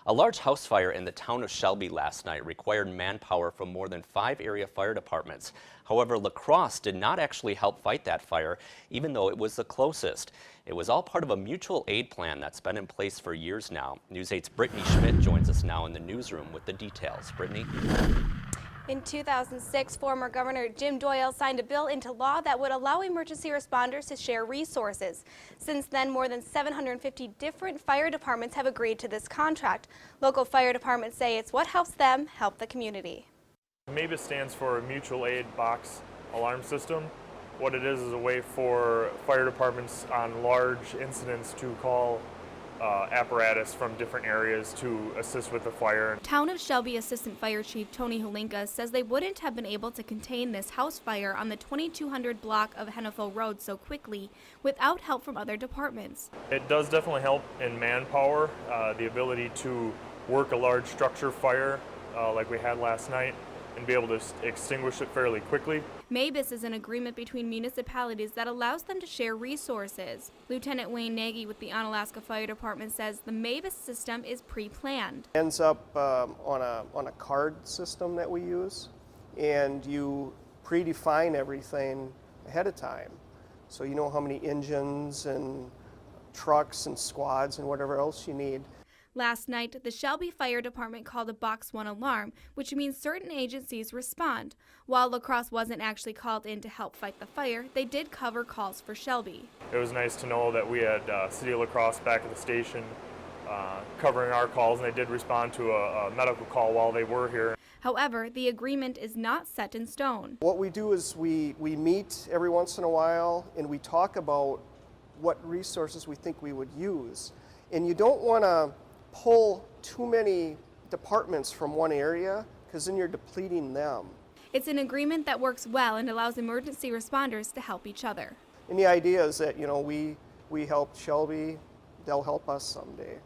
A large house fire in the town of Shelby last night required manpower from more than 5 area fire departments. However, La Crosse did not actually help fight that fire, even though it was the closest. It was all part of a mutual aid plan that's been in place for years now. News 8's Brittany Schmidt joins us now in the newsroom with the details. Brittany? In 2006, former Governor Jim Doyle signed a bill into law that would allow emergency responders to share resources. Since then, more than 750 different fire departments have agreed to this contract. Local fire departments say it's what helps them help the community. MABUS stands for Mutual Aid Box Alarm System. What it is a way for fire departments on large incidents to call apparatus from different areas to assist with the fire. Town of Shelby Assistant Fire Chief Tony Holinka says they wouldn't have been able to contain this house fire on the 2200 block of Hennefo Road so quickly without help from other departments. It does definitely help in manpower, the ability to work a large structure fire like we had last night and be able to extinguish it fairly quickly. MABUS is an agreement between municipalities that allows them to share resources. Lieutenant Wayne Nagy with the Onalaska Fire Department says the MABUS system is pre-planned. Ends up on a card system that we use, and you predefine everything ahead of time. So you know how many engines and trucks and squads and whatever else you need. Last night, the Shelby Fire Department called a Box 1 alarm, which means certain agencies respond. While La Crosse wasn't actually called in to help fight the fire, they did cover calls for Shelby. It was nice to know that we had City of La Crosse back at the station covering our calls, and they did respond to a medical call while they were here. However, the agreement is not set in stone. What we do is we meet every once in a while and we talk about what resources we think we would use. And you don't want to pull too many departments from one area, because then you're depleting them. It's an agreement that works well and allows emergency responders to help each other. And the idea is that, we help Shelby, they'll help us someday.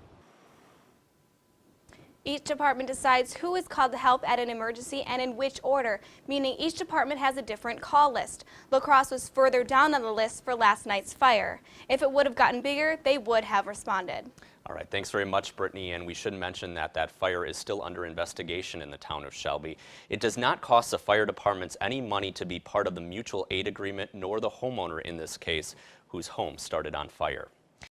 Each department decides who is called to help at an emergency and in which order, meaning each department has a different call list. La Crosse was further down on the list for last night's fire. If it would have gotten bigger, they would have responded. All right, thanks very much, Brittany, and we should mention that that fire is still under investigation in the town of Shelby. It does not cost the fire departments any money to be part of the mutual aid agreement, nor the homeowner in this case, whose home started on fire.